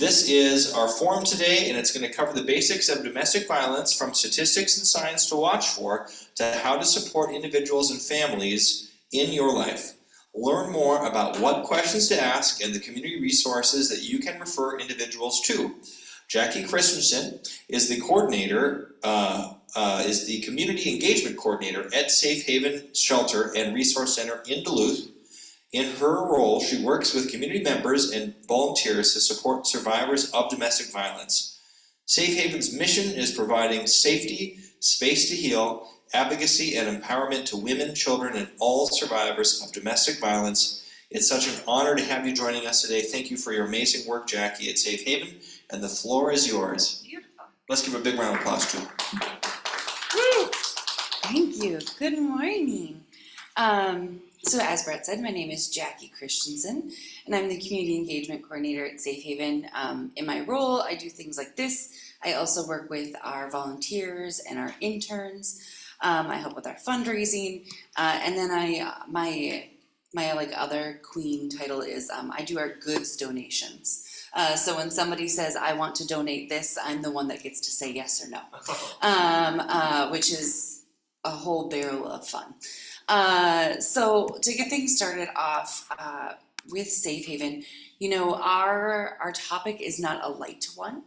This is our forum today, and it's going to cover the basics of domestic violence, from statistics and science to watch for, to how to support individuals and families in your life. Learn more about what questions to ask and the community resources that you can refer individuals to. Jaci Christiansen is the coordinator, is the community engagement coordinator at Safe Haven Shelter and Resource Center in Duluth. In her role, she works with community members and volunteers to support survivors of domestic violence. Safe Haven's mission is providing safety, space to heal, advocacy, and empowerment to women, children, and all survivors of domestic violence. It's such an honor to have you joining us today. Thank you for your amazing work, Jaci, at Safe Haven, and the floor is yours. Beautiful. Let's give a big round of applause to her. Woo! Thank you. Good morning. So as Brett said, my name is Jaci Christiansen, and I'm the Community Engagement Coordinator at Safe Haven. In my role, I do things like this. I also work with our volunteers and our interns. I help with our fundraising, and then my other queen title is I do our goods donations. So when somebody says, I want to donate this, I'm the one that gets to say yes or no, which is a whole barrel of fun. So to get things started off with Safe Haven, you know, our topic is not a light one.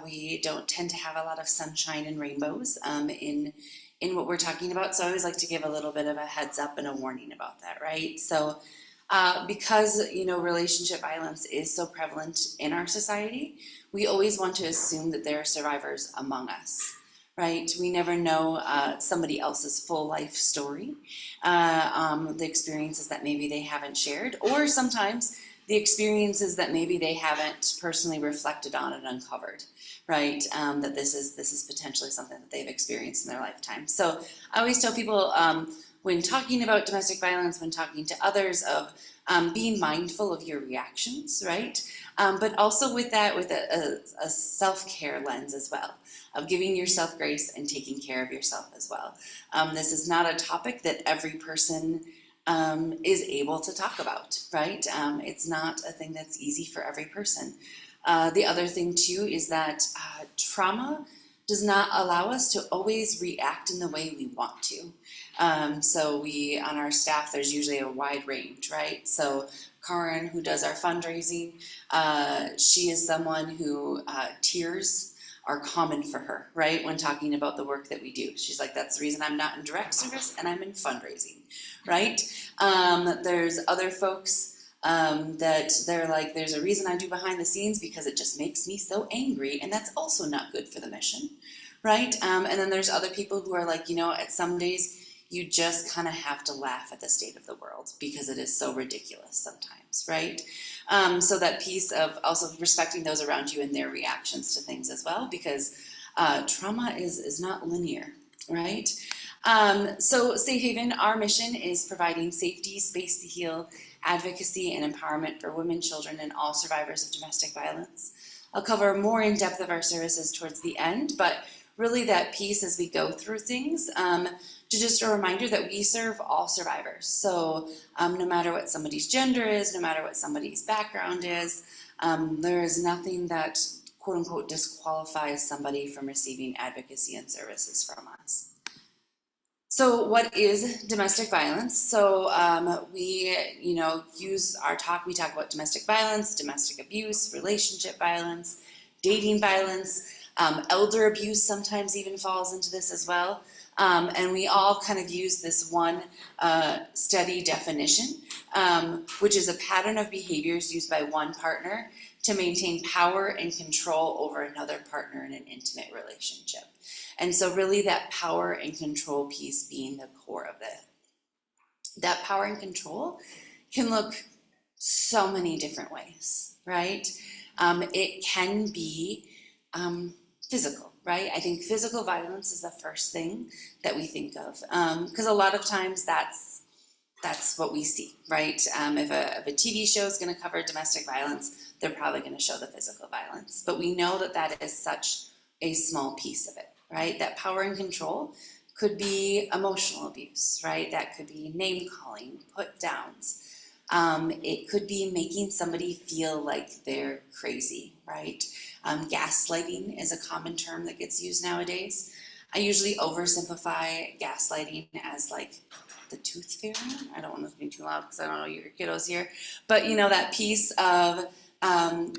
We don't tend to have a lot of sunshine and rainbows in what we're talking about. So I always like to give a little bit of a heads up and a warning about that, right? So because, you know, relationship violence is so prevalent in our society, we always want to assume that there are survivors among us. Right? We never know somebody else's full life story, the experiences that maybe they haven't shared, or sometimes the experiences that maybe they haven't personally reflected on and uncovered, right? That this is potentially something that they've experienced in their lifetime. So I always tell people when talking about domestic violence, when talking to others, of being mindful of your reactions, right? But also with that, with a self-care lens as well, of giving yourself grace and taking care of yourself as well. This is not a topic that every person is able to talk about, right? It's not a thing that's easy for every person. The other thing too is that trauma does not allow us to always react in the way we want to. So we, on our staff, there's usually a wide range, right? So Karen, who does our fundraising, she is someone who tears are common for her, right? When talking about the work that we do. She's like, that's the reason I'm not in direct service and I'm in fundraising, right? There's other folks that they're like, there's a reason I do behind the scenes because it just makes me so angry, and that's also not good for the mission, right? And then there's other people who are like, you know, at some days you just kind of have to laugh at the state of the world because it is so ridiculous sometimes, right? So that piece of also respecting those around you and their reactions to things as well, because trauma is not linear, right? So Safe Haven, our mission is providing safety, space to heal, advocacy, and empowerment for women, children, and all survivors of domestic violence. I'll cover more in depth of our services towards the end, but really that piece as we go through things, just a reminder that we serve all survivors. So no matter what somebody's gender is, no matter what somebody's background is, there is nothing that quote unquote disqualifies somebody from receiving advocacy and services from us. So what is domestic violence? So we, you know, we talk about domestic violence, domestic abuse, relationship violence, dating violence, elder abuse sometimes even falls into this as well. And we all kind of use this one steady definition, which is a pattern of behaviors used by one partner to maintain power and control over another partner in an intimate relationship. And so really that power and control piece being the core of it. That power and control can look so many different ways, right? It can be physical. Right? I think physical violence is the first thing that we think of, because a lot of times that's what we see, right? If a TV show is going to cover domestic violence, they're probably going to show the physical violence. But we know that that is such a small piece of it, right? That power and control could be emotional abuse, right? That could be name calling, put downs. It could be making somebody feel like they're crazy, right? Gaslighting is a common term that gets used nowadays. I usually oversimplify gaslighting as like the tooth fairy. I don't want to be too loud because I don't know your kiddos here, but you know, that piece of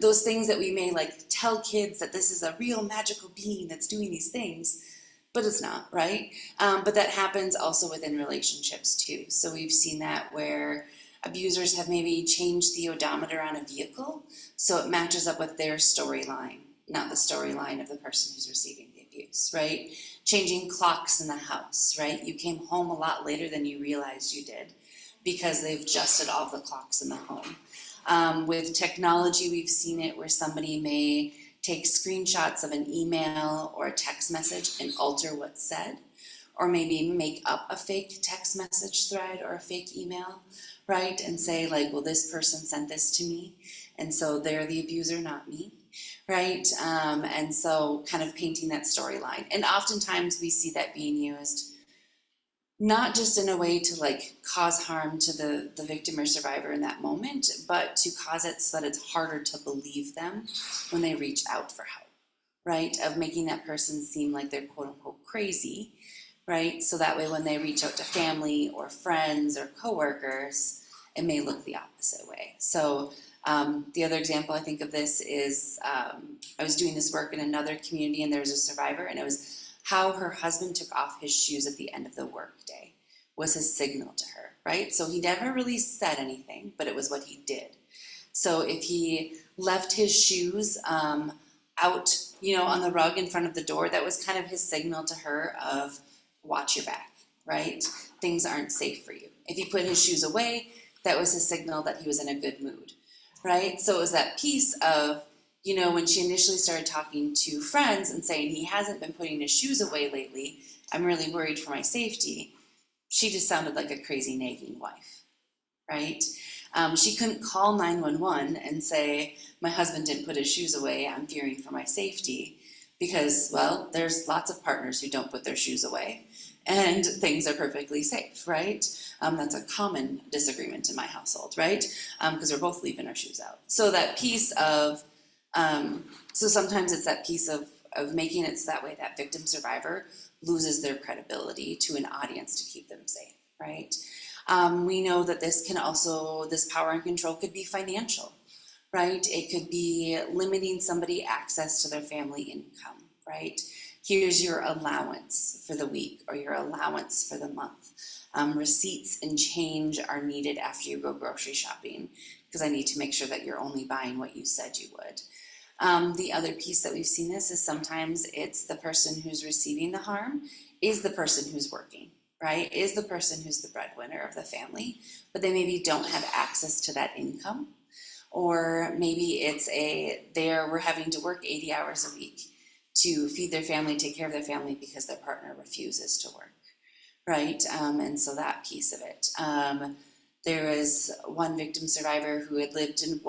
those things that we may like tell kids that this is a real magical being that's doing these things, but it's not, right? But that happens also within relationships too. So we've seen that where abusers have maybe changed the odometer on a vehicle so it matches up with their storyline, not the storyline of the person who's receiving the abuse, right? Changing clocks in the house, right? You came home a lot later than you realized you did because they've adjusted all the clocks in the home. With technology, we've seen it where somebody may take screenshots of an email or a text message and alter what's said, or maybe make up a fake text message thread or a fake email, right? And say like, well, this person sent this to me, and so they're the abuser, not me, right? And so kind of painting that storyline. And oftentimes we see that being used not just in a way to like cause harm to the victim or survivor in that moment, but to cause it so that it's harder to believe them when they reach out for help, right? Of making that person seem like they're quote unquote crazy, right? So that way when they reach out to family or friends or coworkers, it may look the opposite way. So the other example I think of this is I was doing this work in another community and there was a survivor, and it was how her husband took off his shoes at the end of the workday was his signal to her, right? So he never really said anything, but it was what he did. So if he left his shoes out, you know, on the rug in front of the door, that was kind of his signal to her of watch your back, right? Things aren't safe for you. If he put his shoes away, that was his signal that he was in a good mood, right? So it was that piece of, you know, when she initially started talking to friends and saying he hasn't been putting his shoes away lately, I'm really worried for my safety, she just sounded like a crazy nagging wife, right? She couldn't call 911 and say, my husband didn't put his shoes away, I'm fearing for my safety, because, well, there's lots of partners who don't put their shoes away and things are perfectly safe, right? That's a common disagreement in my household, right? Because we're both leaving our shoes out. So that piece of so sometimes it's that piece of making it so that way that victim survivor loses their credibility to an audience to keep them safe, right? We know that this power and control could be financial, right? It could be limiting somebody access to their family income, right? Here's your allowance for the week or your allowance for the month. Receipts and change are needed after you go grocery shopping because I need to make sure that you're only buying what you said you would. The other piece that we've seen this is sometimes it's the person who's receiving the harm is the person who's working, right? Is the person who's the breadwinner of the family, but they maybe don't have access to that income. Or maybe it's we're having to work 80 hours a week to feed their family, take care of their family because their partner refuses to work, right? And so that piece of it. There was one victim survivor who had lived in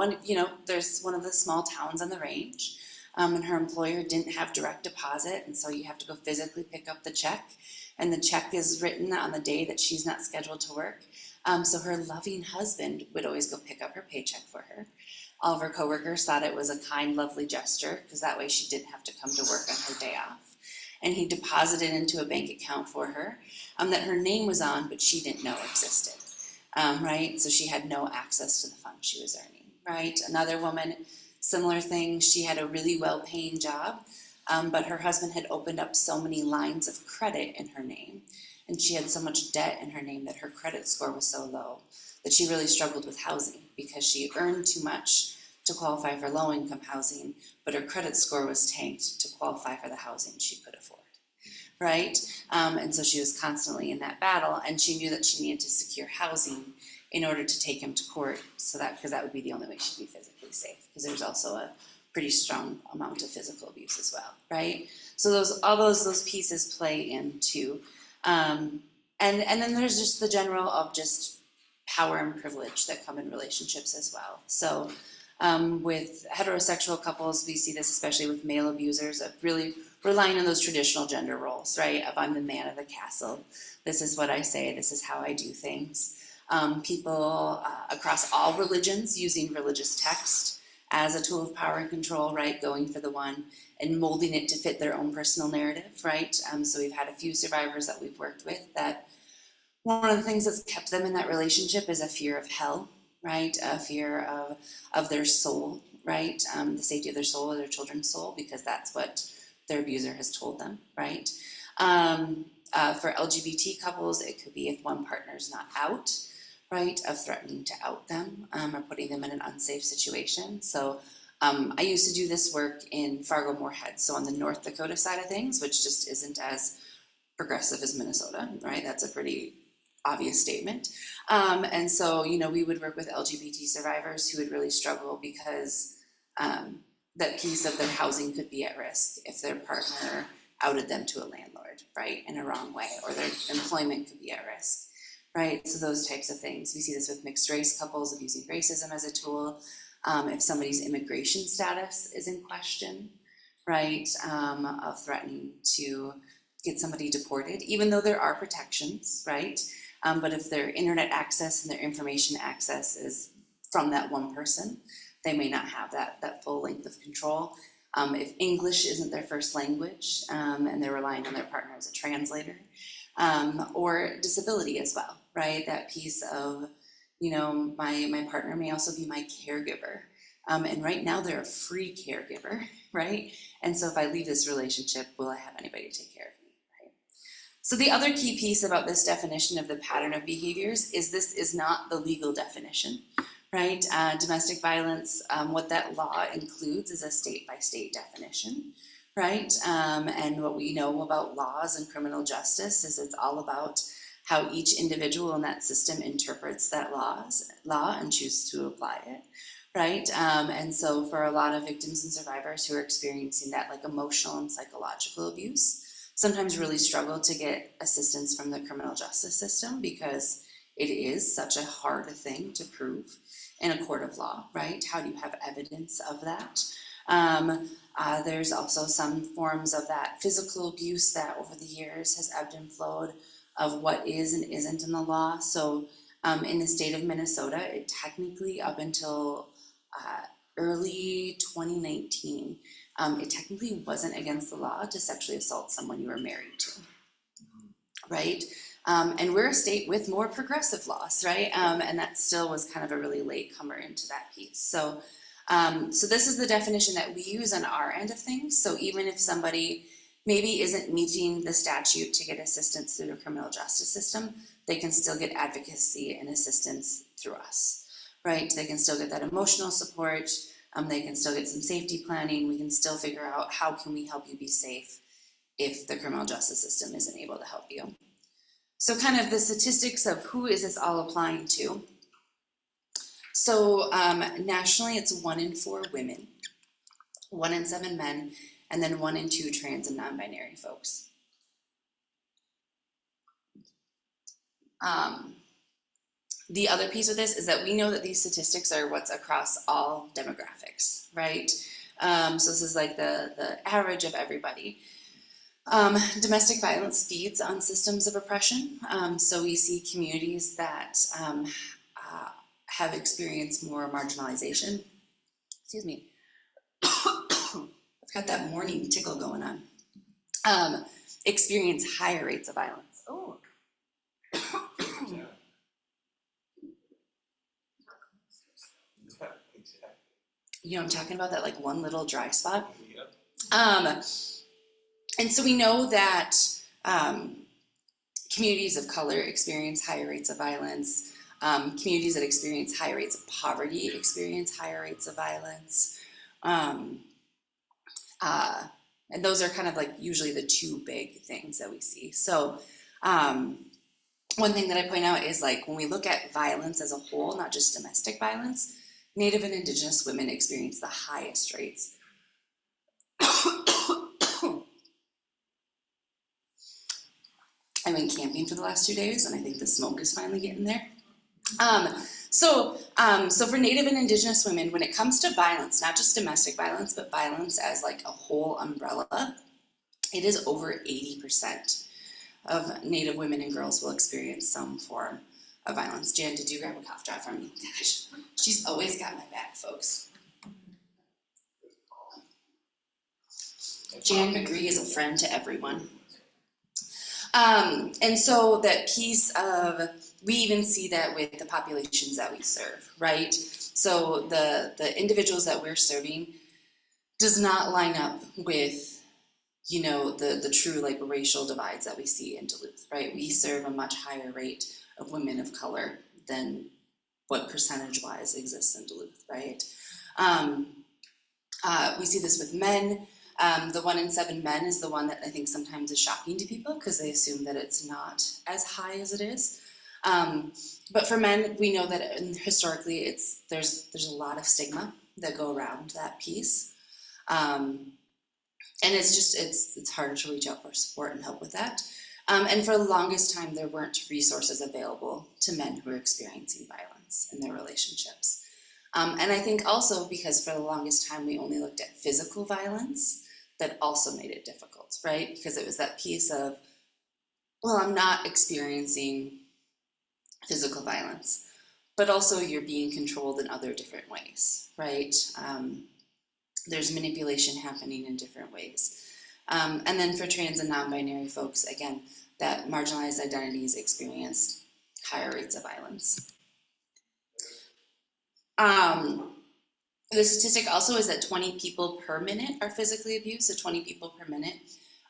there's one of the small towns on the range, and her employer didn't have direct deposit, and so you have to go physically pick up the check, and the check is written on the day that she's not scheduled to work. So her loving husband would always go pick up her paycheck for her. All of her coworkers thought it was a kind, lovely gesture, because that way she didn't have to come to work on her day off. And he deposited into a bank account for her that her name was on, but she didn't know existed. Right? So she had no access to the funds she was earning, right? Another woman, similar thing, she had a really well-paying job, but her husband had opened up so many lines of credit in her name, and she had so much debt in her name that her credit score was so low that she really struggled with housing because she earned too much to qualify for low-income housing, but her credit score was tanked to qualify for the housing she could afford. Right? And so she was constantly in that battle, and she knew that she needed to secure housing in order to take him to court, because that would be the only way she'd be physically safe, because there's also a pretty strong amount of physical abuse as well, right? So all those pieces play into, and then there's just the general of just power and privilege that come in relationships as well. So with heterosexual couples, we see this especially with male abusers of really relying on those traditional gender roles, right? Of I'm the man of the castle. This is what I say. This is how I do things. people across all religions using religious text as a tool of power and control, right? Going for the one and molding it to fit their own personal narrative, right? So we've had a few survivors that we've worked with that one of the things that's kept them in that relationship is a fear of hell, right? A fear of their soul, right? The safety of their soul or their children's soul, because that's what their abuser has told them, right? For LGBT couples, it could be if one partner's not out, right, of threatening to out them or putting them in an unsafe situation. So I used to do this work in Fargo-Moorhead, so on the North Dakota side of things, which just isn't as progressive as Minnesota, right? That's a pretty obvious statement. And so, you know, we would work with LGBT survivors who would really struggle because that piece of their housing could be at risk if their partner outed them to a landlord, right, in a wrong way, or their employment could be at risk, right? So those types of things. We see this with mixed race couples of using racism as a tool. If somebody's immigration status is in question, right, of threatening to get somebody deported, even though there are protections, right? But if their internet access and their information access is from that one person, they may not have that full length of control. If English isn't their first language and they're relying on their partner as a translator, or disability as well, right? That piece of, you know, my partner may also be my caregiver. And right now they're a free caregiver, right? And so if I leave this relationship, will I have anybody to take care of me, right? So the other key piece about this definition of the pattern of behaviors is this is not the legal definition, right? Domestic violence, what that law includes is a state-by-state definition, right? And what we know about laws and criminal justice is it's all about how each individual in that system interprets that law and chooses to apply it, right? And so for a lot of victims and survivors who are experiencing that like emotional and psychological abuse, sometimes really struggle to get assistance from the criminal justice system because it is such a hard thing to prove in a court of law, right? How do you have evidence of that? There's also some forms of that physical abuse that over the years has ebbed and flowed of what is and isn't in the law. So in the state of Minnesota, it technically up until early 2019, it technically wasn't against the law to sexually assault someone you were married to, right? And we're a state with more progressive laws, right? And that still was kind of a really late comer into that piece. So, so this is the definition that we use on our end of things. So even if somebody maybe isn't meeting the statute to get assistance through the criminal justice system, they can still get advocacy and assistance through us, right? They can still get that emotional support. They can still get some safety planning. We can still figure out how can we help you be safe if the criminal justice system isn't able to help you. So kind of the statistics of who is this all applying to. So nationally, it's 1 in 4 women, 1 in 7 men, and then 1 in 2 trans and non-binary folks. The other piece with this is that we know that these statistics are what's across all demographics, right? So this is like the average of everybody. Domestic violence feeds on systems of oppression. So we see communities that have experienced more marginalization. Excuse me. I've got that morning tickle going on. Experience higher rates of violence. Oh. You know what I'm talking about? That like one little dry spot. Yep. And so we know that communities of color experience higher rates of violence. Communities that experience higher rates of poverty experience higher rates of violence. And those are kind of like usually the 2 big things that we see. So one thing that I point out is like when we look at violence as a whole, not just domestic violence, Native and Indigenous women experience the highest rates. I've been camping for the last 2 days, and I think the smoke is finally getting there. So for Native and Indigenous women, when it comes to violence, not just domestic violence, but violence as like a whole umbrella, it is over 80% of Native women and girls will experience some form of violence. Jan, did you grab a cough drop from me? Gosh, she's always got my back, folks. Jan McGree is a friend to everyone. And so that piece of, we even see that with the populations that we serve, right? So the individuals that we're serving does not line up with, you know, the true like racial divides that we see in Duluth, right? We serve a much higher rate of women of color than what percentage-wise exists in Duluth, right? We see this with men. The 1 in 7 men is the one that I think sometimes is shocking to people because they assume that it's not as high as it is. But for men, we know that historically there's a lot of stigma that go around that piece. And it's harder to reach out for support and help with that. And for the longest time, there weren't resources available to men who are experiencing violence in their relationships. And I think also because for the longest time, we only looked at physical violence, that also made it difficult, right? Because it was that piece of, well, I'm not experiencing physical violence, but also you're being controlled in other different ways, right? There's manipulation happening in different ways. And then for trans and non-binary folks, again, that marginalized identities experience higher rates of violence. The statistic also is that 20 people per minute are physically abused, so 20 people per minute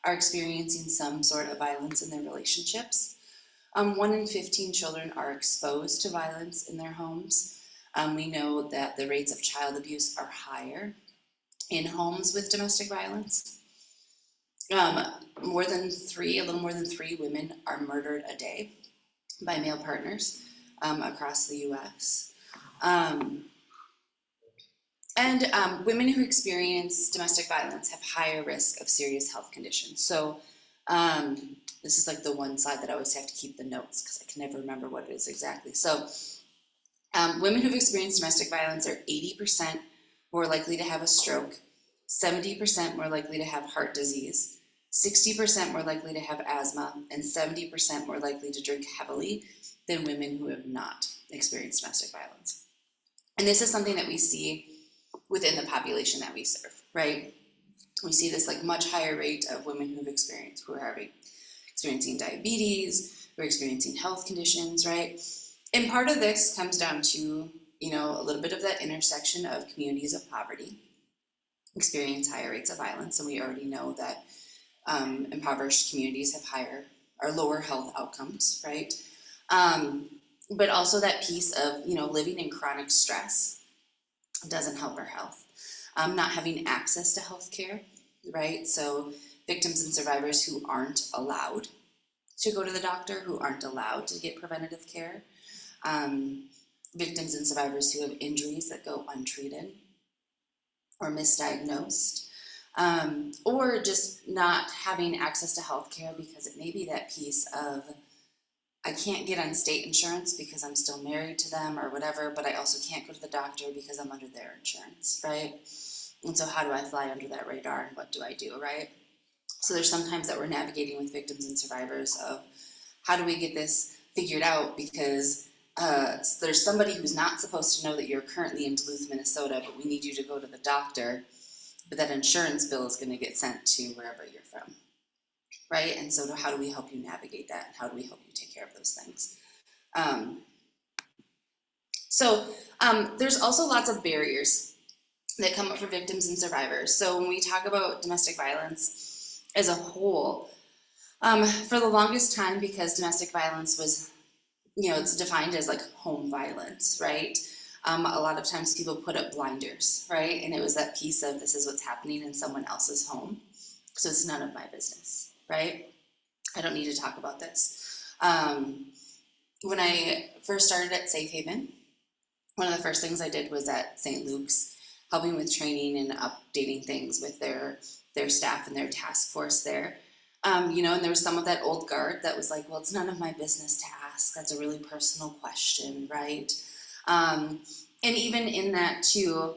are experiencing some sort of violence in their relationships. 1 in 15 children are exposed to violence in their homes. We know that the rates of child abuse are higher in homes with domestic violence. A little more than 3 women are murdered a day by male partners across the U.S. And women who experience domestic violence have higher risk of serious health conditions. So this is like the one slide that I always have to keep the notes because I can never remember what it is exactly. So women who've experienced domestic violence are 80% more likely to have a stroke, 70% more likely to have heart disease, 60% more likely to have asthma, and 70% more likely to drink heavily than women who have not experienced domestic violence. And this is something that we see within the population that we serve, right? We see this like much higher rate of women who are experiencing diabetes, who are experiencing health conditions, right? And part of this comes down to, you know, a little bit of that intersection of communities of poverty experience higher rates of violence, and we already know that impoverished communities have lower health outcomes, right? But also that piece of, you know, living in chronic stress doesn't help our health. Not having access to health care, right? So victims and survivors who aren't allowed to go to the doctor, who aren't allowed to get preventative care, victims and survivors who have injuries that go untreated or misdiagnosed, or just not having access to health care because it may be that piece of, I can't get on state insurance because I'm still married to them or whatever, but I also can't go to the doctor because I'm under their insurance, right? And so how do I fly under that radar and what do I do, right? So there's sometimes that we're navigating with victims and survivors of how do we get this figured out because there's somebody who's not supposed to know that you're currently in Duluth, Minnesota, but we need you to go to the doctor, but that insurance bill is going to get sent to wherever you're from. Right? And so how do we help you navigate that? And how do we help you take care of those things? There's also lots of barriers that come up for victims and survivors. So when we talk about domestic violence as a whole, for the longest time, because domestic violence was, you know, it's defined as like home violence, right? A lot of times people put up blinders, right? And it was that piece of this is what's happening in someone else's home, so it's none of my business. Right? I don't need to talk about this. When I first started at Safe Haven, one of the first things I did was at St. Luke's, helping with training and updating things with their staff and their task force there. You know, and there was some of that old guard that was like, well, it's none of my business to ask. That's a really personal question, right? And even in that too,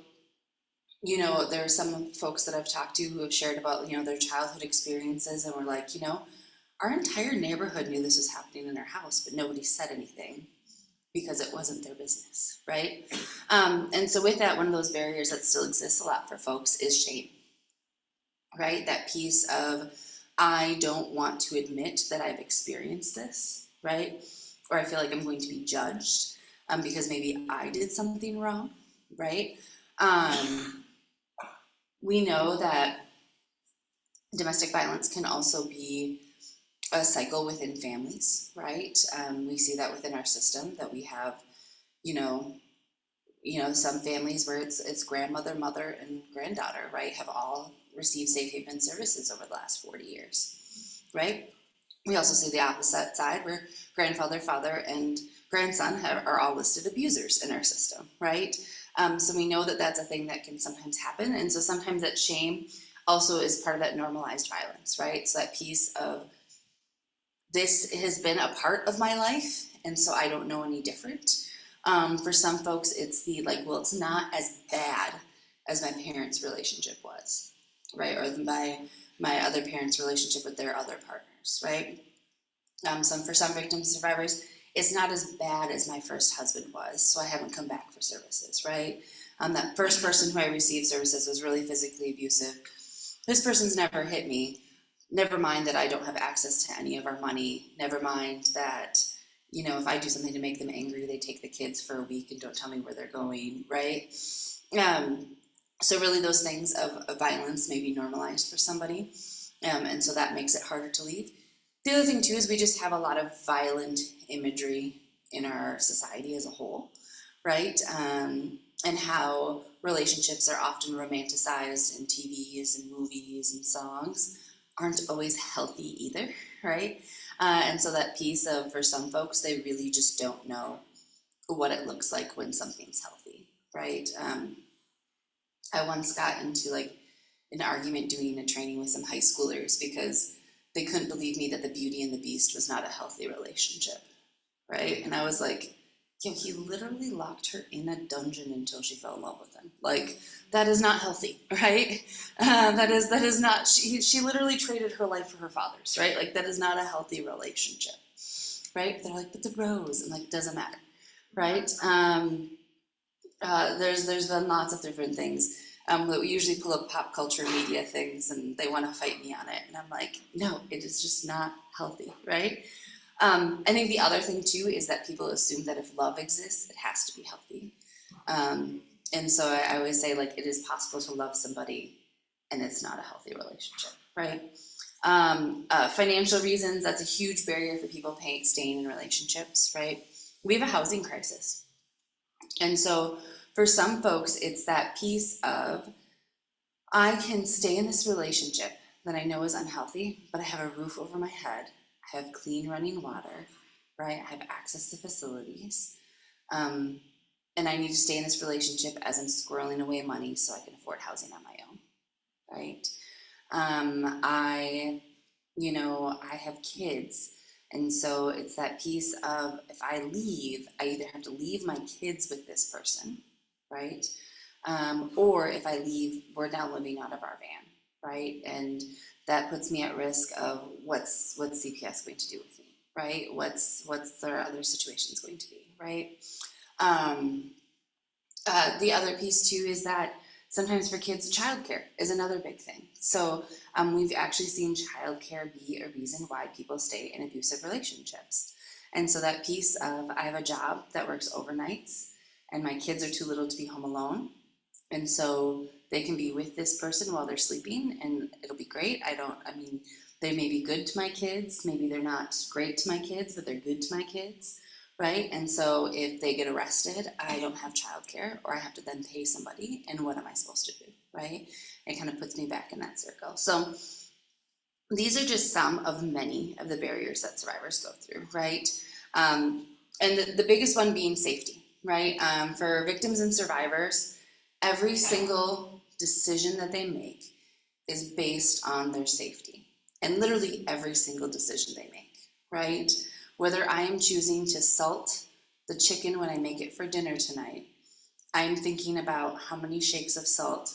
you know, there are some folks that I've talked to who have shared about, you know, their childhood experiences and were like, you know, our entire neighborhood knew this was happening in our house, but nobody said anything, because it wasn't their business, right? And so with that, one of those barriers that still exists a lot for folks is shame, right? That piece of, I don't want to admit that I've experienced this, right? Or I feel like I'm going to be judged because maybe I did something wrong, right? We know that domestic violence can also be a cycle within families, right? We see that within our system, that we have, you know, some families where it's grandmother, mother, and granddaughter, right, have all received safe haven services over the last 40 years, right? We also see the opposite side where grandfather, father, and grandson are all listed abusers in our system, right? So we know that that's a thing that can sometimes happen. And so sometimes that shame also is part of that normalized violence, right? So that piece of, this has been a part of my life, and so I don't know any different. For some folks, it's the like, well, it's not as bad as my parents' relationship was, right? Or my other parents' relationship with their other partners, right? For some victims, survivors, it's not as bad as my first husband was, so I haven't come back for services, right? That first person who I received services was really physically abusive. This person's never hit me. Never mind that I don't have access to any of our money. Never mind that, if I do something to make them angry, they take the kids for a week and don't tell me where they're going, right? So really those things of violence may be normalized for somebody. And so that makes it harder to leave. The other thing too is we just have a lot of violent imagery in our society as a whole, right? And how relationships are often romanticized in TVs and movies and songs aren't always healthy either, right? And so that piece of, for some folks, they really just don't know what it looks like when something's healthy, right? I once got into like an argument doing a training with some high schoolers because they couldn't believe me that the Beauty and the Beast was not a healthy relationship, right? And I was like, he literally locked her in a dungeon until she fell in love with him. Like, that is not healthy, right? That is not, she literally traded her life for her father's, right? Like, that is not a healthy relationship, right? They're like, but the rose, and like, it doesn't matter, right? There's been lots of different things that we usually pull up pop culture media things and they want to fight me on it. And I'm like, no, it is just not healthy, right? I think the other thing too is that people assume that if love exists, it has to be healthy. And so I always say, like, it is possible to love somebody and it's not a healthy relationship, right? Financial reasons, that's a huge barrier for people staying in relationships, right? We have a housing crisis. And so for some folks, it's that piece of, I can stay in this relationship that I know is unhealthy, but I have a roof over my head. I have clean running water, right? I have access to facilities. And I need to stay in this relationship as I'm squirreling away money so I can afford housing on my own, right? I have kids. And so it's that piece of, if I leave, I either have to leave my kids with this person, right? Or if I leave, we're now living out of our van, right? And that puts me at risk of what's CPS going to do with me, right? What's their other situations going to be, right? The other piece too is that sometimes for kids, childcare is another big thing. So we've actually seen childcare be a reason why people stay in abusive relationships. And so that piece of, I have a job that works overnights and my kids are too little to be home alone. And so they can be with this person while they're sleeping and it'll be great. They may be good to my kids. Maybe they're not great to my kids, but they're good to my kids. Right? And so if they get arrested, I don't have childcare, or I have to then pay somebody, and what am I supposed to do, right? It kind of puts me back in that circle. So these are just some of many of the barriers that survivors go through, right? And the biggest one being safety, right? For victims and survivors, every single decision that they make is based on their safety, and literally every single decision they make, right? Whether I am choosing to salt the chicken when I make it for dinner tonight, I'm thinking about how many shakes of salt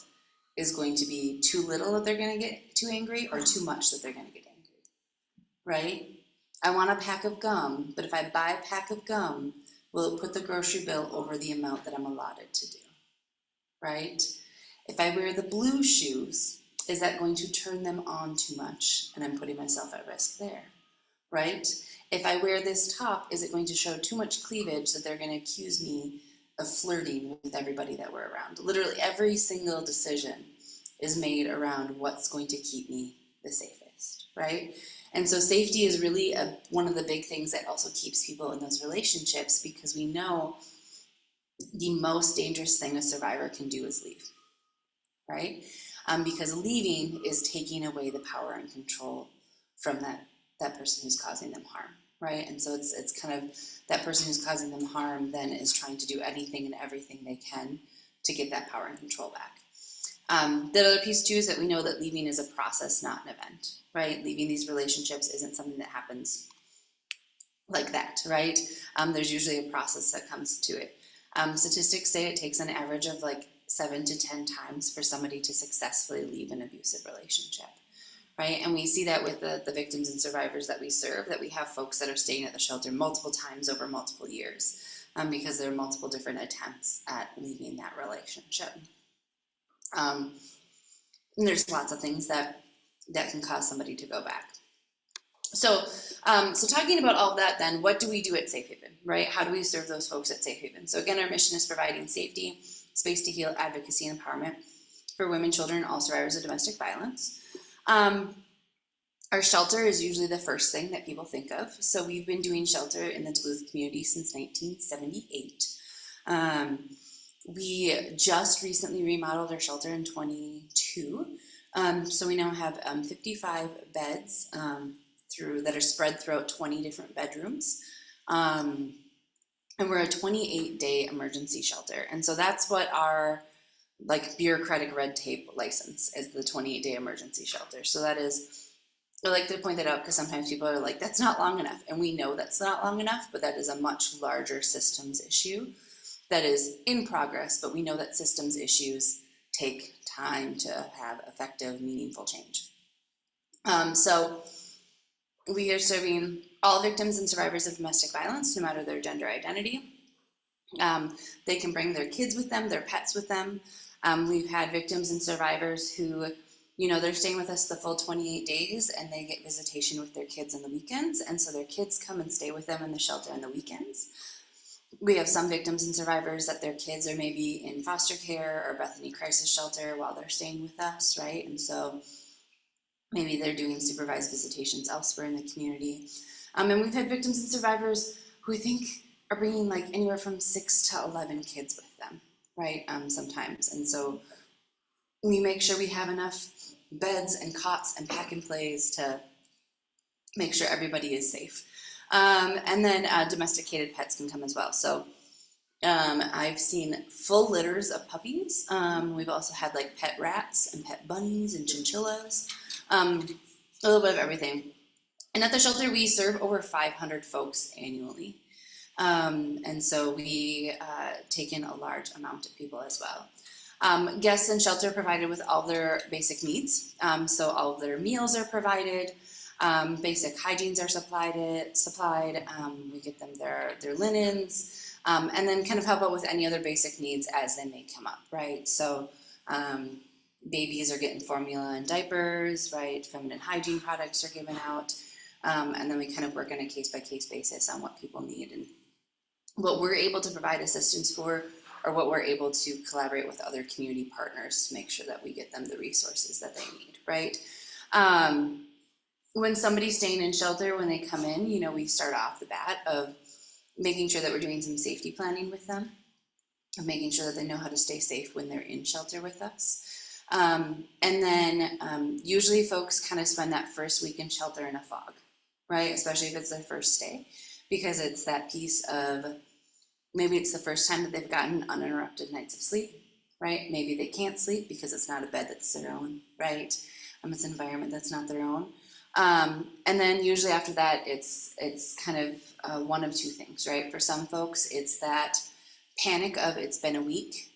is going to be too little that they're going to get too angry, or too much that they're going to get angry, right? I want a pack of gum, but if I buy a pack of gum will it put the grocery bill over the amount that I'm allotted to do, right? If I wear the blue shoes, is that going to turn them on too much and I'm putting myself at risk there, right? If I wear this top, is it going to show too much cleavage that they're going to accuse me of flirting with everybody that we're around? Literally every single decision is made around what's going to keep me the safest, right? And so safety is really one of the big things that also keeps people in those relationships, because we know the most dangerous thing a survivor can do is leave, right? Because leaving is taking away the power and control from that person who's causing them harm, right? And so it's kind of that person who's causing them harm then is trying to do anything and everything they can to get that power and control back. The other piece too is that we know that leaving is a process, not an event, right? Leaving these relationships isn't something that happens like that, right? There's usually a process that comes to it. Statistics say it takes an average of like 7 to 10 times for somebody to successfully leave an abusive relationship, right? And we see that with the victims and survivors that we serve, that we have folks that are staying at the shelter multiple times over multiple years, because there are multiple different attempts at leaving that relationship. And there's lots of things that can cause somebody to go back. So talking about all of that, then what do we do at Safe Haven, right? How do we serve those folks at Safe Haven? So again, our mission is providing safety, space to heal, advocacy, and empowerment for women, children, and all survivors of domestic violence. Our shelter is usually the first thing that people think of. So we've been doing shelter in the Duluth community since 1978. We just recently remodeled our shelter in 22. So we now have 55 beds that are spread throughout 20 different bedrooms. And we're a 28-day emergency shelter. And so that's what our like bureaucratic red tape license is, the 28-day emergency shelter. So that is, I like to point that out because sometimes people are like, that's not long enough. And we know that's not long enough, but that is a much larger systems issue that is in progress. But we know that systems issues take time to have effective, meaningful change. So we are serving all victims and survivors of domestic violence, no matter their gender identity. They can bring their kids with them, their pets with them. We've had victims and survivors who, they're staying with us the full 28 days and they get visitation with their kids on the weekends. And so their kids come and stay with them in the shelter on the weekends. We have some victims and survivors that their kids are maybe in foster care or Bethany Crisis Shelter while they're staying with us, right? And so maybe they're doing supervised visitations elsewhere in the community. And we've had victims and survivors who I think are bringing like anywhere from 6 to 11 kids with them, right? Sometimes. And so we make sure we have enough beds and cots and pack and plays to make sure everybody is safe. And then domesticated pets can come as well. So I've seen full litters of puppies. We've also had like pet rats and pet bunnies and chinchillas, a little bit of everything. And at the shelter, we serve over 500 folks annually. And so we take in a large amount of people as well. Guests in shelter are provided with all their basic needs. So all of their meals are provided. Basic hygienes are supplied. We get them their linens, and then kind of help out with any other basic needs as they may come up, right? So babies are getting formula and diapers, right? Feminine hygiene products are given out, and then we kind of work on a case-by-case basis on what people need and what we're able to provide assistance for, or what we're able to collaborate with other community partners to make sure that we get them the resources that they need, right? When somebody's staying in shelter, when they come in, we start off the bat of making sure that we're doing some safety planning with them, and making sure that they know how to stay safe when they're in shelter with us. And then usually folks kind of spend that first week in shelter in a fog, right? Especially if it's their first stay, because it's that piece of maybe it's the first time that they've gotten uninterrupted nights of sleep, right? Maybe they can't sleep because it's not a bed that's their own, right? It's an environment that's not their own. And then usually after that, it's kind of one of two things, right? For some folks, it's that panic of it's been a week.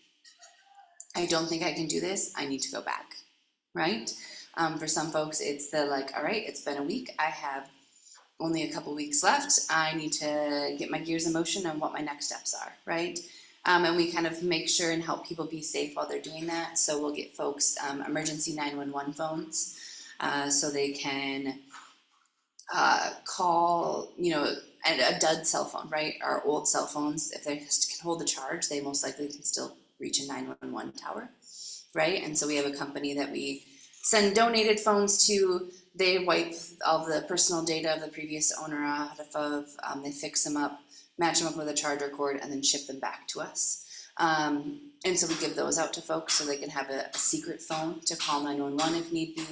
I don't think I can do this. I need to go back, right? For some folks, it's the like, all right, it's been a week. I have only a couple weeks left. I need to get my gears in motion on what my next steps are, right? And we kind of make sure and help people be safe while they're doing that. So we'll get folks emergency 911 phones so they can call, a dud cell phone, right? Our old cell phones, if they can hold the charge, they most likely can still reach a 911 tower, right? And so we have a company that we send donated phones to. They wipe all the personal data of the previous owner out of, they fix them up, match them up with a charger cord, and then ship them back to us. And so we give those out to folks so they can have a secret phone to call 911 if need be.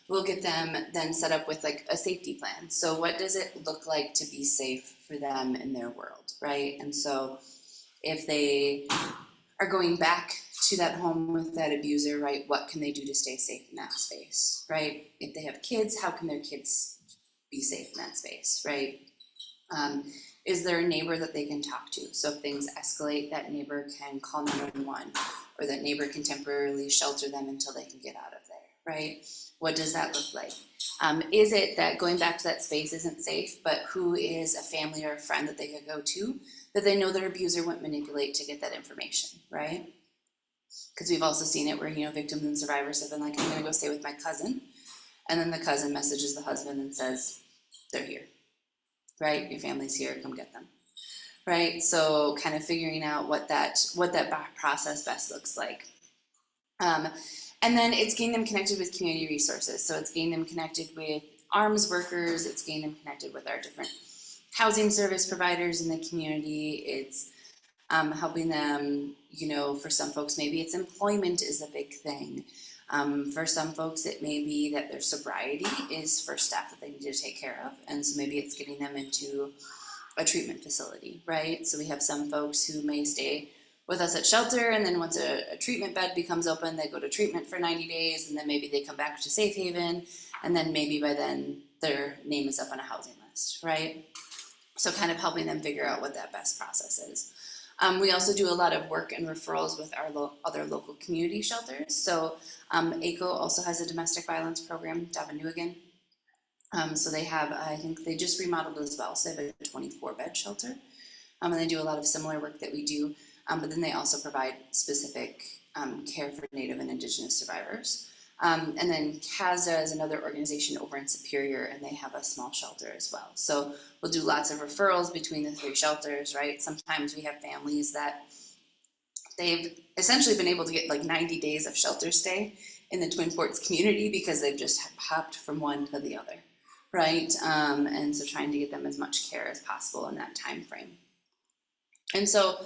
We'll get them then set up with like a safety plan. So what does it look like to be safe for them in their world, right? And so if they are going back to that home with that abuser, right, what can they do to stay safe in that space, right? If they have kids, how can their kids be safe in that space, right? Is there a neighbor that they can talk to? So if things escalate, that neighbor can call 911, or that neighbor can temporarily shelter them until they can get out of there, right? What does that look like? Is it that going back to that space isn't safe, but who is a family or a friend that they could go to that they know their abuser wouldn't manipulate to get that information, right? Because we've also seen it where, victims and survivors have been like, I'm gonna go stay with my cousin. And then the cousin messages the husband and says, they're here, right? Your family's here, come get them, right? So kind of figuring out what that process best looks like. And then it's getting them connected with community resources. So it's getting them connected with arms workers, it's getting them connected with our different housing service providers in the community. It's helping them, for some folks, maybe it's employment is a big thing. For some folks, it may be that their sobriety is first step that they need to take care of. And so maybe it's getting them into a treatment facility, right? So we have some folks who may stay with us at shelter, and then once a treatment bed becomes open, they go to treatment for 90 days, and then maybe they come back to Safe Haven, and then maybe by then their name is up on a housing list, right? So kind of helping them figure out what that best process is. We also do a lot of work and referrals with our other local community shelters. So ACO also has a domestic violence program, Davanougan. So they have, I think they just remodeled as well, so they have a 24-bed shelter. And they do a lot of similar work that we do, but then they also provide specific care for Native and Indigenous survivors. And then CASA is another organization over in Superior, and they have a small shelter as well. So we'll do lots of referrals between the three shelters, right? Sometimes we have families that they've essentially been able to get like 90 days of shelter stay in the Twin Forks community because they've just hopped from one to the other, right? And so trying to get them as much care as possible in that time frame. And so,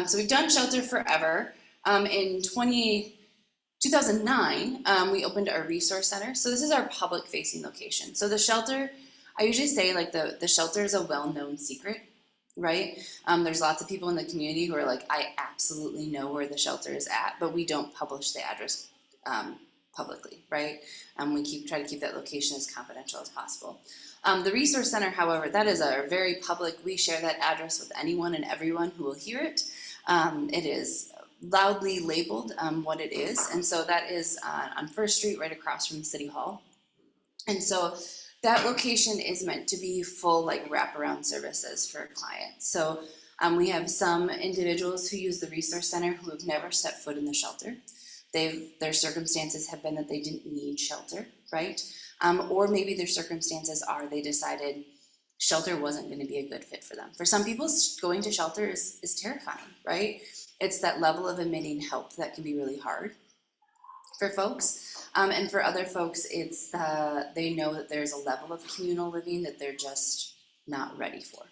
so we've done shelter forever. In 2009, we opened our resource center. So this is our public facing location. So the shelter, I usually say like the shelter is a well-known secret, right? There's lots of people in the community who are like, I absolutely know where the shelter is at, but we don't publish the address publicly, right? We try to keep that location as confidential as possible. The resource center, however, that is a very public, we share that address with anyone and everyone who will hear it. It is loudly labeled what it is, and so that is on First Street right across from City Hall. And so that location is meant to be full like wraparound services for clients. So we have some individuals who use the resource center who have never stepped foot in the shelter. Their circumstances have been that they didn't need shelter, right? Or maybe their circumstances are they decided shelter wasn't going to be a good fit for them. For some people, going to shelter is terrifying, right? It's that level of admitting help that can be really hard for folks. And for other folks, it's they know that there's a level of communal living that they're just not ready for,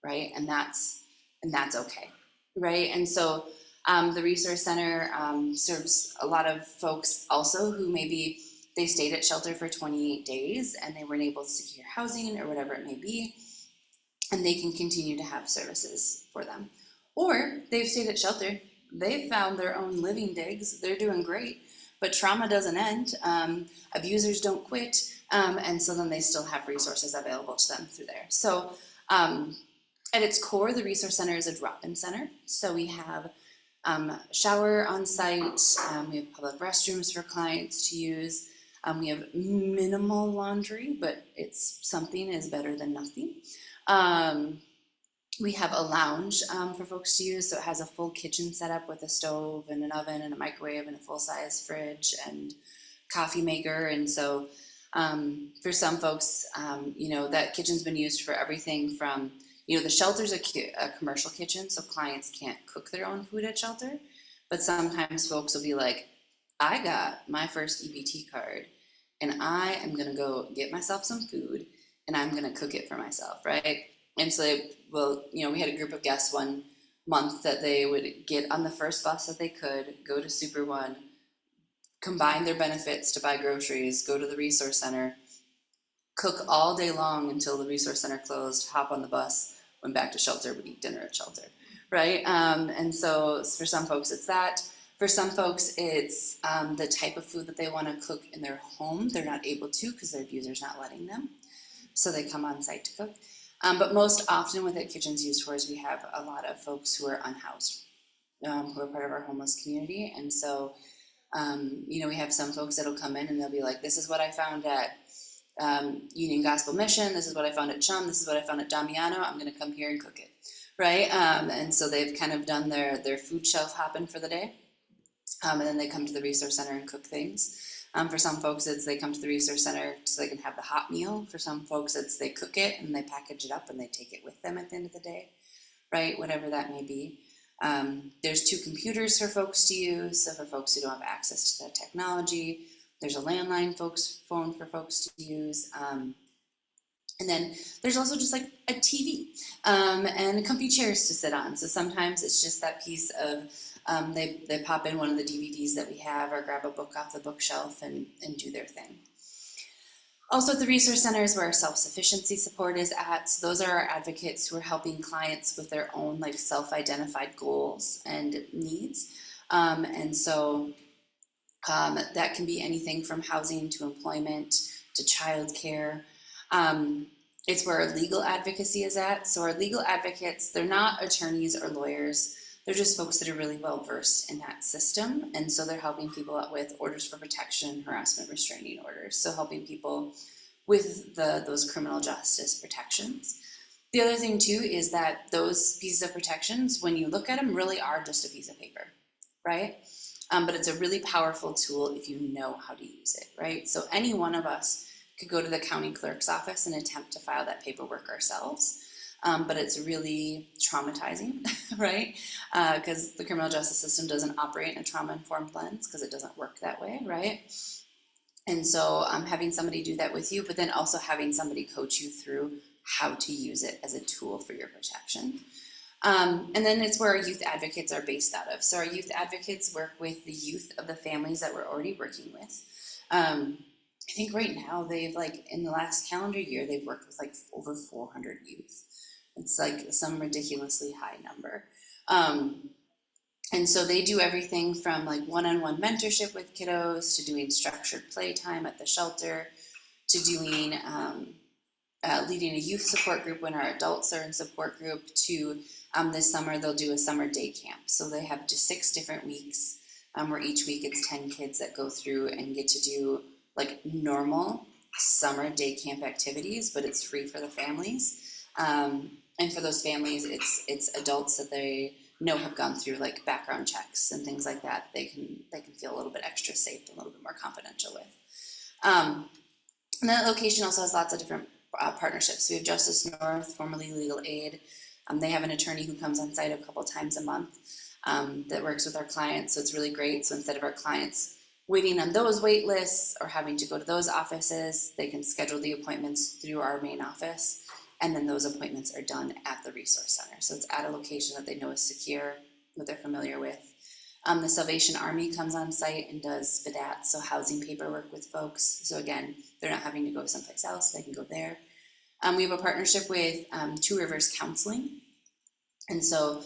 right? And that's okay, right? And so the resource center serves a lot of folks also who maybe they stayed at shelter for 28 days and they weren't able to secure housing or whatever it may be, and they can continue to have services for them. Or they've stayed at shelter, they've found their own living digs, they're doing great, but trauma doesn't end, abusers don't quit, and so then they still have resources available to them through there. So at its core, the resource center is a drop-in center. So we have shower on site, we have public restrooms for clients to use. We have minimal laundry, but something is better than nothing. We have a lounge for folks to use, so it has a full kitchen setup with a stove and an oven and a microwave and a full-size fridge and coffee maker. And so for some folks, that kitchen's been used for everything from, the shelter's a commercial kitchen, so clients can't cook their own food at shelter. But sometimes folks will be like, I got my first EBT card and I am going to go get myself some food and I'm going to cook it for myself, right? And so we had a group of guests one month that they would get on the first bus that they could, go to Super One, combine their benefits to buy groceries, go to the resource center, cook all day long until the resource center closed, hop on the bus, went back to shelter, would eat dinner at shelter, right? And so for some folks it's that. For some folks it's the type of food that they want to cook in their home. They're not able to because their abuser's not letting them. So they come on site to cook. But most often what that kitchen's used for is we have a lot of folks who are unhoused, who are part of our homeless community. And so, we have some folks that'll come in and they'll be like, this is what I found at Union Gospel Mission. This is what I found at Chum. This is what I found at Damiano. I'm going to come here and cook it, right? And so they've kind of done their food shelf hopping for the day. And then they come to the resource center and cook things. For some folks, it's they come to the resource center so they can have the hot meal. For some folks, it's they cook it and they package it up and they take it with them at the end of the day, right? Whatever that may be. There's 2 computers for folks to use. So for folks who don't have access to that technology, there's a landline phone for folks to use. And then there's also just like a TV and comfy chairs to sit on. So sometimes it's just that piece of they pop in one of the DVDs that we have or grab a book off the bookshelf and do their thing. Also at the resource center is where our self-sufficiency support is at. So those are our advocates who are helping clients with their own like self-identified goals and needs. And so that can be anything from housing to employment to childcare. It's where our legal advocacy is at. So our legal advocates, they're not attorneys or lawyers. They're just folks that are really well versed in that system. And so they're helping people out with orders for protection, harassment, restraining orders. So helping people with those criminal justice protections. The other thing too is that those pieces of protections, when you look at them, really are just a piece of paper, right? But it's a really powerful tool if you know how to use it, right? So any one of us could go to the county clerk's office and attempt to file that paperwork ourselves. But it's really traumatizing, right? Because the criminal justice system doesn't operate in a trauma-informed lens because it doesn't work that way, right? And so having somebody do that with you, but then also having somebody coach you through how to use it as a tool for your protection. And then it's where our youth advocates are based out of. So our youth advocates work with the youth of the families that we're already working with. I think right now they've in the last calendar year, they've worked with over 400 youth. It's some ridiculously high number. And so they do everything from one-on-one mentorship with kiddos to doing structured playtime at the shelter to doing leading a youth support group when our adults are in support group to this summer they'll do a summer day camp. So they have just 6 different weeks where each week it's 10 kids that go through and get to do normal summer day camp activities, but it's free for the families. And for those families, it's adults that they know have gone through background checks and things like that. They can feel a little bit extra safe and a little bit more confidential with. And that location also has lots of different partnerships. We have Justice North, formerly Legal Aid. They have an attorney who comes on site a couple times a month that works with our clients. So it's really great. So instead of our clients waiting on those wait lists or having to go to those offices, they can schedule the appointments through our main office. And then those appointments are done at the resource center. So it's at a location that they know is secure, that they're familiar with. The Salvation Army comes on site and does SPDAT, so housing paperwork with folks. So again, they're not having to go someplace else, they can go there. We have a partnership with Two Rivers Counseling. And so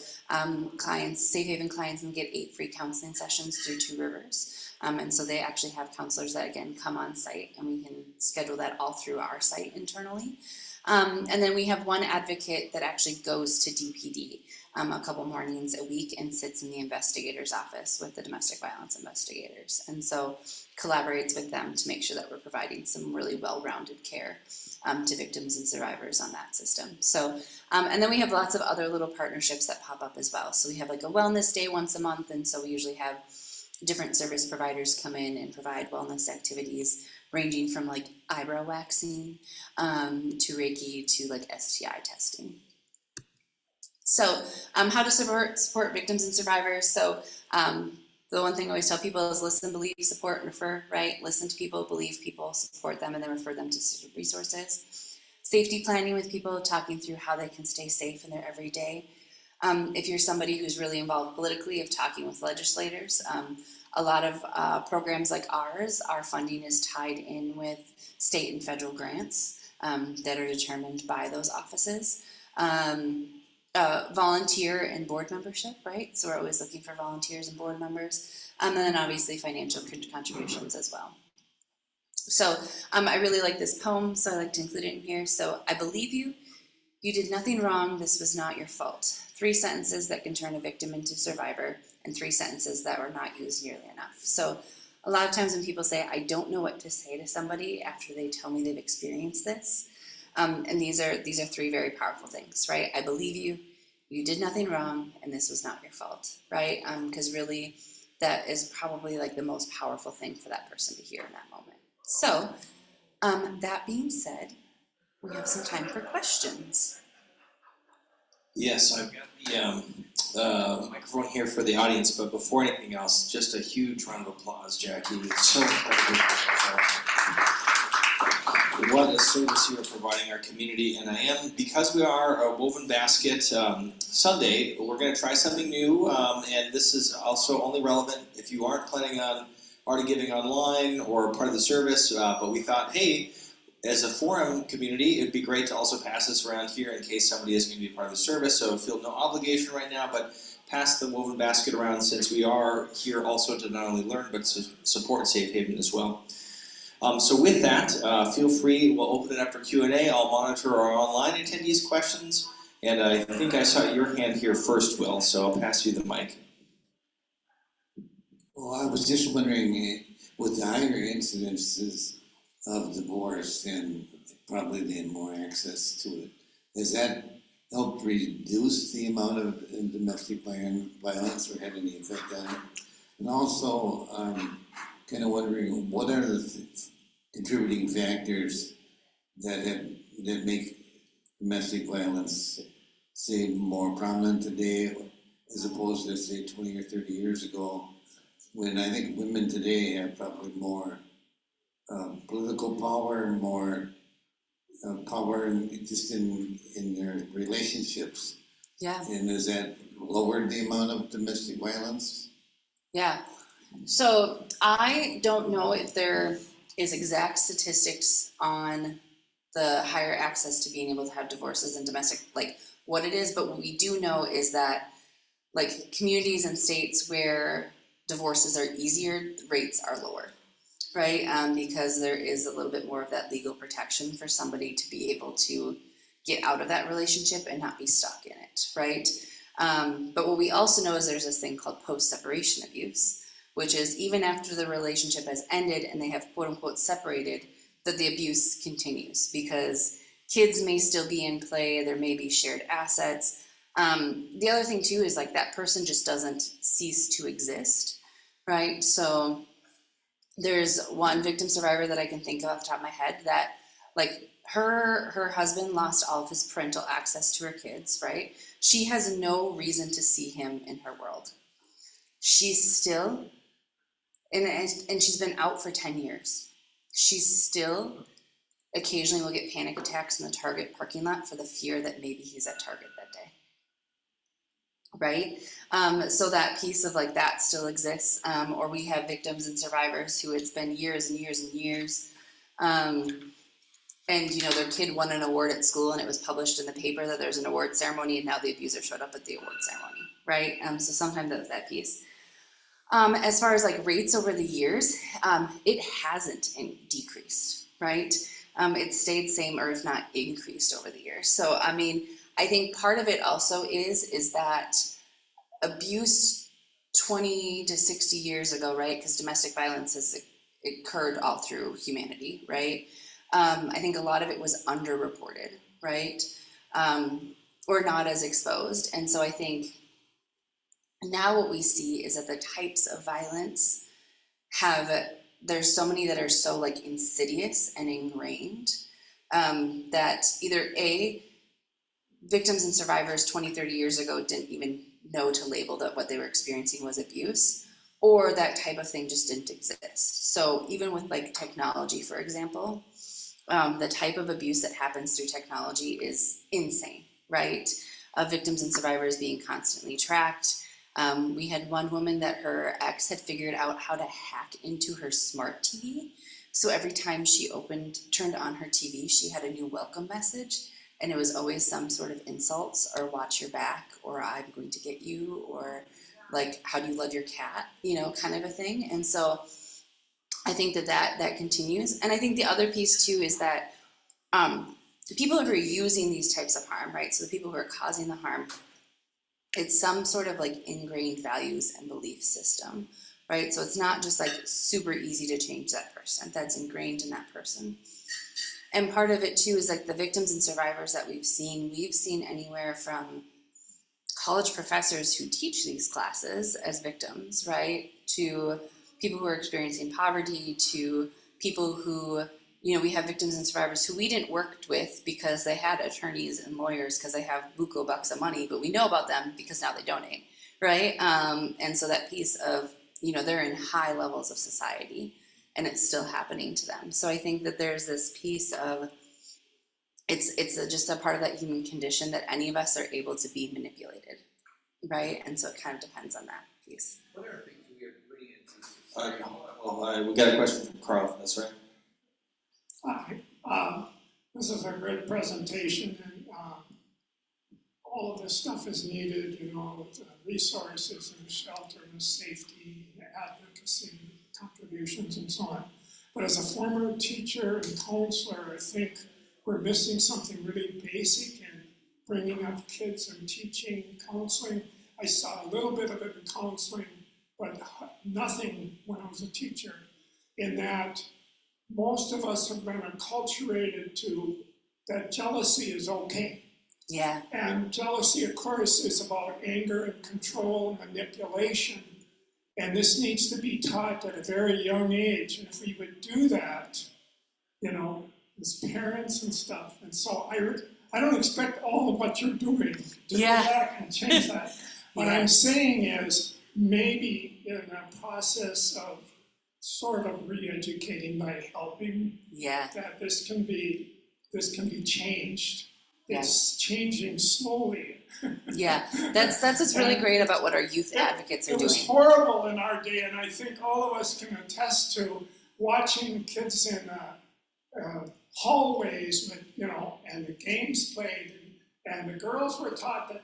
Safe Haven clients can get 8 free counseling sessions through Two Rivers. And so they actually have counselors that again come on site and we can schedule that all through our site internally. And then we have one advocate that actually goes to DPD a couple mornings a week and sits in the investigator's office with the domestic violence investigators. And so collaborates with them to make sure that we're providing some really well-rounded care to victims and survivors on that system. So, and then we have lots of other little partnerships that pop up as well. So we have like a wellness day once a month, and so we usually have different service providers come in and provide wellness activities ranging from like eyebrow waxing to Reiki to like STI testing. So how to support victims and survivors. So the one thing I always tell people is listen, believe, support, and refer, right? Listen to people, believe people, support them, and then refer them to resources. Safety planning with people, talking through how they can stay safe in their everyday. If you're somebody who's really involved politically, of talking with legislators. A lot of programs like ours, our funding is tied in with state and federal grants that are determined by those offices. Volunteer and board membership, right? So we're always looking for volunteers and board members. And then obviously financial contributions as well. So I really like this poem, so I like to include it in here. So I believe you. You did nothing wrong. This was not your fault. 3 sentences that can turn a victim into survivor, and 3 sentences that were not used nearly enough. So a lot of times when people say, I don't know what to say to somebody after they tell me they've experienced this, and these are 3 very powerful things, right? I believe you, you did nothing wrong, and this was not your fault, right? Because really that is probably like the most powerful thing for that person to hear in that moment. So that being said, we have some time for questions. Yes, I've got the microphone here for the audience, but before anything else, just a huge round of applause, Jaci. It's so incredible. What a service you are providing our community, and because we are a Woven Basket Sunday, we're going to try something new, and this is also only relevant if you aren't planning on already giving online or part of the service, but we thought, hey, as a forum community, it'd be great to also pass this around here in case somebody is going to be part of the service, so feel no obligation right now, but pass the Woven Basket around since we are here also to not only learn, but to support Safe Haven as well. So with that, feel free, we'll open it up for Q&A. I'll monitor our online attendees' questions, and I think I saw your hand here first, Will, so I'll pass you the mic. Well, I was just wondering, with the higher incidences of divorce and probably then more access to it, has that helped reduce the amount of domestic violence or had any effect on it? And also, kind of wondering, what are the contributing factors that make domestic violence, say, more prominent today as opposed to, say, 20 or 30 years ago, when I think women today have probably more political power, more power just in their relationships. Yeah. And has that lowered the amount of domestic violence? Yeah. So I don't know if there is exact statistics on the higher access to being able to have divorces and domestic, like what it is, but what we do know is that like communities and states where divorces are easier, rates are lower, right? Because there is a little bit more of that legal protection for somebody to be able to get out of that relationship and not be stuck in it, right? But what we also know is there's this thing called post-separation abuse, which is even after the relationship has ended and they have quote unquote separated, that the abuse continues because kids may still be in play, there may be shared assets. The other thing too is like that person just doesn't cease to exist, right? So there's one victim survivor that I can think of off the top of my head that like her husband lost all of his parental access to her kids, right? She has no reason to see him in her world. She's still, and she's been out for 10 years. She's still occasionally will get panic attacks in the Target parking lot for the fear that maybe he's at Target that day. Right? So that piece of like that still exists. Or we have victims and survivors who it's been years and years and years. And you know, their kid won an award at school and it was published in the paper that there's an award ceremony and now the abuser showed up at the award ceremony, right? So sometimes that's that piece. As far as like rates over the years, it hasn't decreased, right? It stayed same or if not increased over the years. So, I mean, I think part of it also is that abuse 20 to 60 years ago, right? Because domestic violence has occurred all through humanity, right? I think a lot of it was underreported, right? Or not as exposed. And so I think now what we see is that the types of violence there's so many that are so like insidious and ingrained, that either victims and survivors 20, 30 years ago didn't even know to label that what they were experiencing was abuse, or that type of thing just didn't exist. So even with like technology, for example, the type of abuse that happens through technology is insane, right? Victims and survivors being constantly tracked. We had one woman that her ex had figured out how to hack into her smart TV. So every time she turned on her TV, she had a new welcome message. And it was always some sort of insults or watch your back or I'm going to get you or like, how do you love your cat? You know, kind of a thing. And so I think that continues. And I think the other piece too is that the people who are using these types of harm, right? So the people who are causing the harm, it's some sort of like ingrained values and belief system, right? So it's not just like super easy to change that person. That's ingrained in that person. And part of it too is like the victims and survivors that we've seen anywhere from college professors who teach these classes as victims, right? To people who are experiencing poverty, to people who, you know, we have victims and survivors who we didn't work with because they had attorneys and lawyers because they have buku bucks of money, but we know about them because now they donate, right? And so that piece of, you know, they're in high levels of society and it's still happening to them. So I think that there's this piece of, it's just a part of that human condition that any of us are able to be manipulated, right? And so it kind of depends on that piece. What are things we are bringing into We got a question from Carl, that's right. Hi, this is a great presentation, and all of this stuff is needed, you know, with resources and shelter and safety, advocacy, contributions, and so on. But as a former teacher and counselor, I think we're missing something really basic in bringing up kids and teaching counseling. I saw a little bit of it in counseling, but nothing when I was a teacher, in that most of us have been acculturated to that jealousy is okay. Yeah. And jealousy, of course, is about anger and control and manipulation. And this needs to be taught at a very young age. And if we would do that, you know, as parents and stuff. And so I don't expect all of what you're doing to go back and change that. What I'm saying is maybe in a process of sort of re-educating by helping, that this can be changed. It's changing slowly. That's what's really great about what our youth advocates are doing. It was horrible in our day, and I think all of us can attest to watching kids in hallways, with, you know, and the games played, and the girls were taught that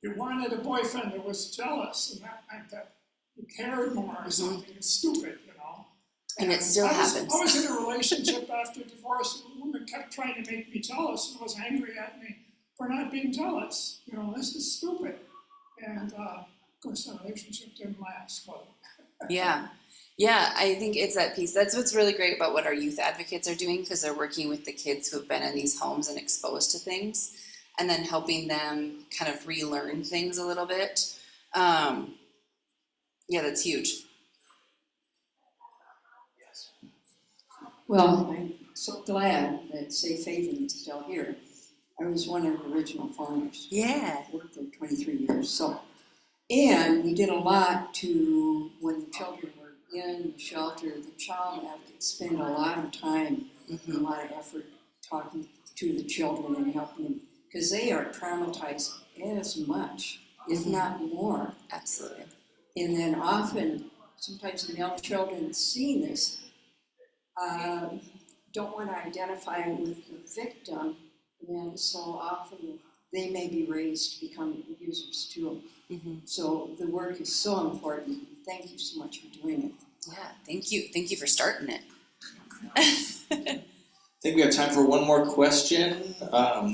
you wanted a boyfriend that was jealous, and that meant that you cared more or something. It's stupid, you know. And it still happens. I was in a relationship after divorce, and the woman kept trying to make me jealous and was angry at me for not being jealous. You know, this is stupid. And of course, the relationship didn't last. But Yeah, I think it's that piece. That's what's really great about what our youth advocates are doing, because they're working with the kids who have been in these homes and exposed to things, and then helping them kind of relearn things a little bit. That's huge. Well, I'm so glad that Safe Haven is still here. I was one of the original founders. Yeah. I worked there 23 years. So, and we did a lot to, when the children were in the shelter, the child advocates spend a lot of time, a lot of effort talking to the children and helping them, because they are traumatized as much, if not more. Absolutely. And then often, sometimes the young children seeing this don't want to identify with the victim, and so often they may be raised to become abusers too. So the work is so important. Thank you so much for doing it. Yeah, thank you. Thank you for starting it. I think we have time for one more question.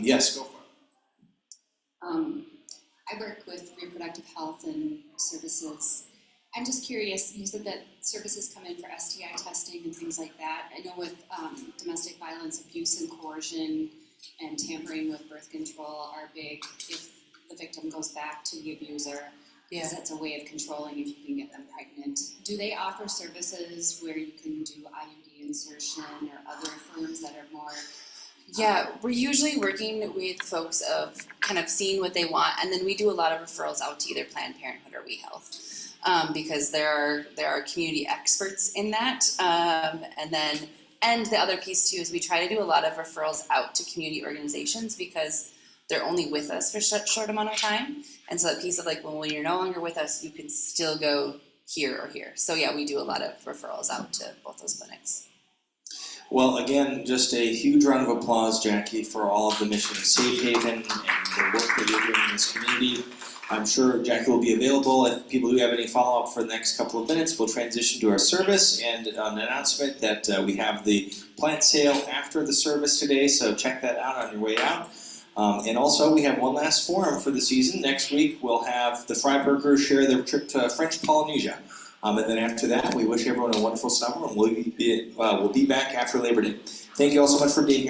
Yes, go for it. I work with reproductive health and services. I'm just curious, you said that services come in for STI testing and things like that. I know with domestic violence, abuse and coercion and tampering with birth control are big if the victim goes back to the abuser, because that's a way of controlling if you can get them pregnant. Do they offer services where you can do IUD insertion or other firms that are more? Yeah, we're usually working with folks of kind of seeing what they want, and then we do a lot of referrals out to either Planned Parenthood or WeHealth, because there are community experts in that. And the other piece too is we try to do a lot of referrals out to community organizations because they're only with us for such short amount of time, and so that piece of like, well, when you're no longer with us, you can still go here or here. So yeah, we do a lot of referrals out to both those clinics. Well, again, just a huge round of applause, Jaci, for all of the mission of Safe Haven and the work that you're doing in this community. I'm sure Jaci will be available. If people do have any follow-up for the next couple of minutes, we'll transition to our service and an announcement that we have the plant sale after the service today, so check that out on your way out. And also, we have one last forum for the season. Next week, we'll have the Freiburgers share their trip to French Polynesia. And then after that, we wish everyone a wonderful summer, and we'll be back after Labor Day. Thank you all so much for being here.